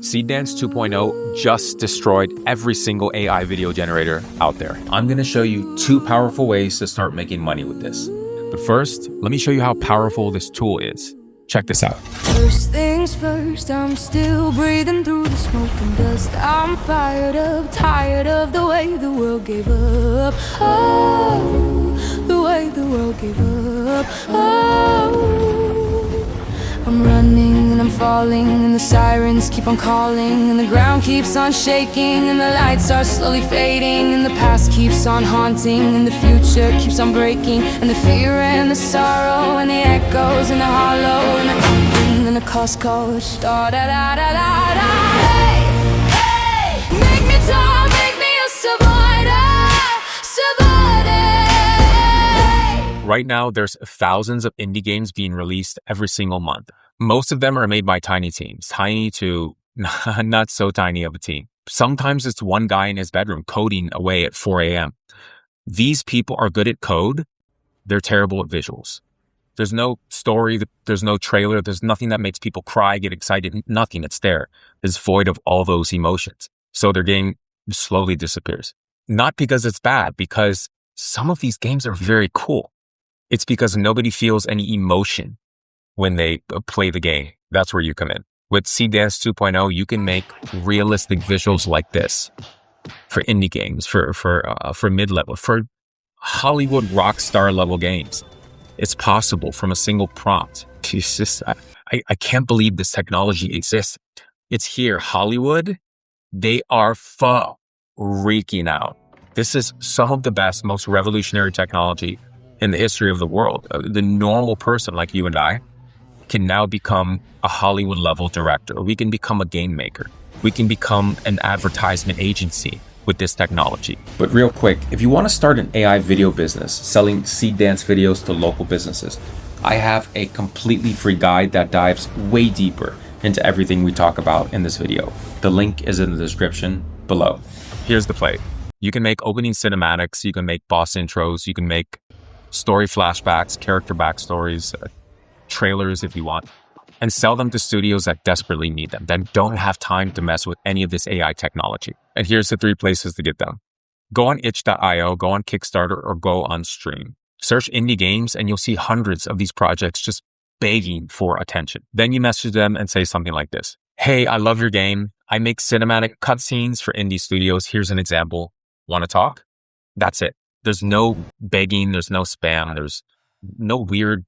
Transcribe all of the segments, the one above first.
Seedance 2.0 just destroyed every single AI video generator out there. I'm going to show you 2 powerful ways to start making money with this. But first, let me show you how powerful this tool is. Check this out. First things first, I'm still breathing through the smoke and dust. I'm fired up, tired of the way the world gave up. Oh, the way the world gave up. Oh, I'm running and I'm falling and the sirens keep on calling and the ground keeps on shaking and the lights are slowly fading and the past keeps on haunting and the future keeps on breaking and the fear and the sorrow and the echoes and the hollow and the thumping and the Costco. Da da da da da da. Hey, hey, make me tall, make me a survivor, survivor. Right now, there's thousands of indie games being released every single month. Most of them are made by tiny teams, tiny to not so tiny of a team. Sometimes it's one guy in his bedroom coding away at 4 a.m. These people are good at code. They're terrible at visuals. There's no story, there's no trailer, there's nothing that makes people cry, get excited, nothing. It's there. It's void of all those emotions. So their game slowly disappears. Not because it's bad, because some of these games are very cool. It's because nobody feels any emotion when they play the game. That's where you come in. With Seedance 2.0, you can make realistic visuals like this for indie games, for mid-level, for Hollywood rock star level games. It's possible from a single prompt. I can't believe this technology exists. It's here. Hollywood, they are freaking out. This is some of the best, most revolutionary technology in the history of the world. The normal person like you and I can now become a Hollywood level director. We can become a game maker. We can become an advertisement agency with this technology. But real quick, if you want to start an AI video business, selling Seedance videos to local businesses, I have a completely free guide that dives way deeper into everything we talk about in this video. The link is in the description below. Here's the play. You can make opening cinematics, you can make boss intros, you can make story flashbacks, character backstories, trailers if you want, and sell them to studios that desperately need them, that don't have time to mess with any of this AI technology. And here's the 3 places to get them. Go on itch.io, go on Kickstarter, or go on Stream. Search indie games and you'll see hundreds of these projects just begging for attention. Then you message them and say something like this. Hey, I love your game. I make cinematic cutscenes for indie studios. Here's an example. Want to talk? That's it. There's no begging, there's no spam, there's no weird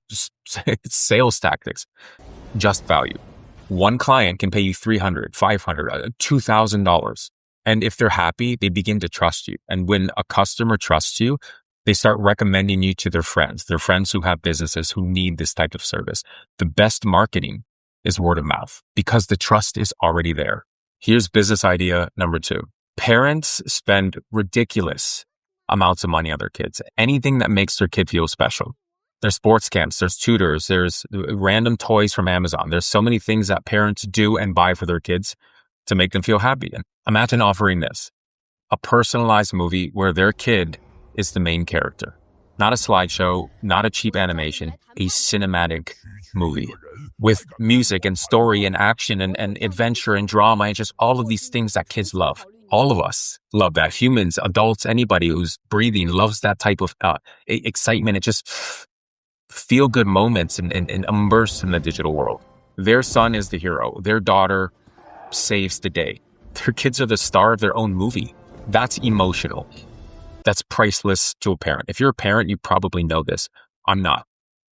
sales tactics, just value. One client can pay you $300, $500, $2,000. And if they're happy, they begin to trust you. And when a customer trusts you, they start recommending you to their friends who have businesses who need this type of service. The best marketing is word of mouth because the trust is already there. Here's business idea number 2. Parents spend ridiculous amounts of money on their kids. Anything that makes their kid feel special. There's sports camps, there's tutors, there's random toys from Amazon. There's so many things that parents do and buy for their kids to make them feel happy. And imagine offering this, a personalized movie where their kid is the main character. Not a slideshow, not a cheap animation, a cinematic movie with music and story and action and adventure and drama and just all of these things that kids love. All of us love that. Humans, adults, anybody who's breathing loves that type of excitement. It just feel good moments and immerse in the digital world. Their son is the hero. Their daughter saves the day. Their kids are the star of their own movie. That's emotional. That's priceless to a parent. If you're a parent, you probably know this. I'm not,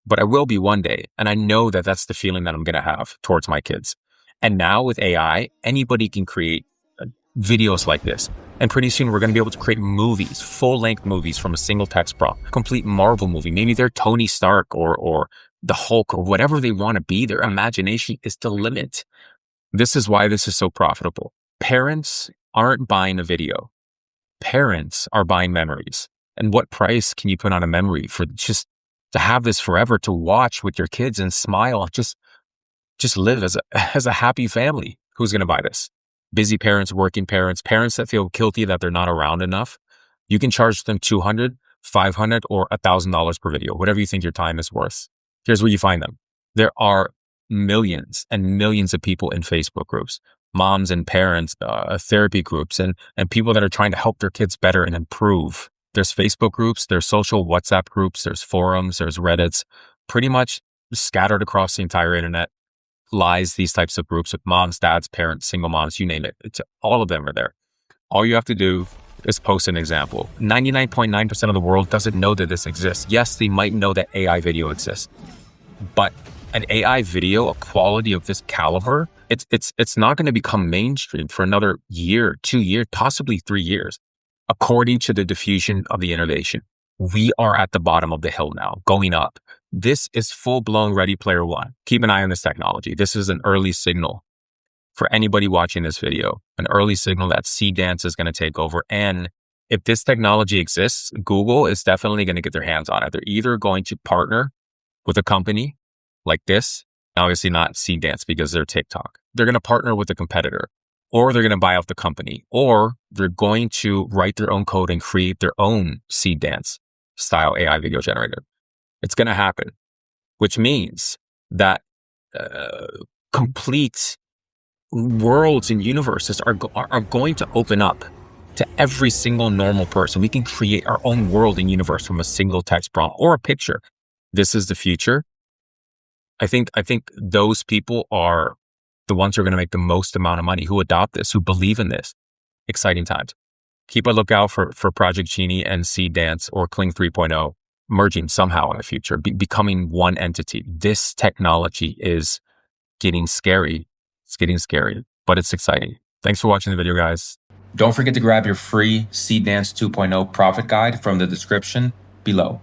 but I will be one day. And I know that that's the feeling that I'm going to have towards my kids. And now with AI, anybody can create videos like this. And pretty soon we're going to be able to create movies, full-length movies from a single text prompt, complete Marvel movie. Maybe they're Tony Stark or the Hulk or whatever they want to be. Their imagination is the limit. This is why this is so profitable. Parents aren't buying a video. Parents are buying memories. And what price can you put on a memory for just to have this forever, to watch with your kids and smile, just live as a happy family? Who's going to buy this? Busy parents, working parents, parents that feel guilty that they're not around enough. You can charge them $200, $500, or $1,000 per video, whatever you think your time is worth. Here's where you find them. There are millions and millions of people in Facebook groups. moms and parents, therapy groups, and people that are trying to help their kids better and improve. There's Facebook groups, there's social WhatsApp groups, there's forums, there's Reddits, pretty much scattered across the entire internet lies these types of groups with moms, dads, parents, single moms, you name it. All of them are there. All you have to do is post an example. 99.9% of the world doesn't know that this exists. Yes, they might know that AI video exists, but an AI video, a quality of this caliber, it's not going to become mainstream for another year, 2 years, possibly 3 years, according to the diffusion of the innovation. We are at the bottom of the hill now, going up. This is full-blown Ready Player One. Keep an eye on this technology. This is an early signal for anybody watching this video, an early signal that Seedance is going to take over. And if this technology exists, Google is definitely going to get their hands on it. They're either going to partner with a company like this, obviously not Seedance because they're TikTok. They're going to partner with a competitor, or they're going to buy off the company, or they're going to write their own code and create their own Seedance style AI video generator. It's going to happen, which means that complete worlds and universes are going to open up to every single normal person. We can create our own world and universe from a single text prompt or a picture. This is the future. I think those people are the ones who are going to make the most amount of money, who adopt this, who believe in this. Exciting times. Keep a lookout for Project Genie and Seedance or Kling 3.0 merging somehow in the future, becoming one entity. This technology is getting scary. It's getting scary, but it's exciting. Thanks for watching the video, guys. Don't forget to grab your free Seedance 2.0 profit guide from the description below.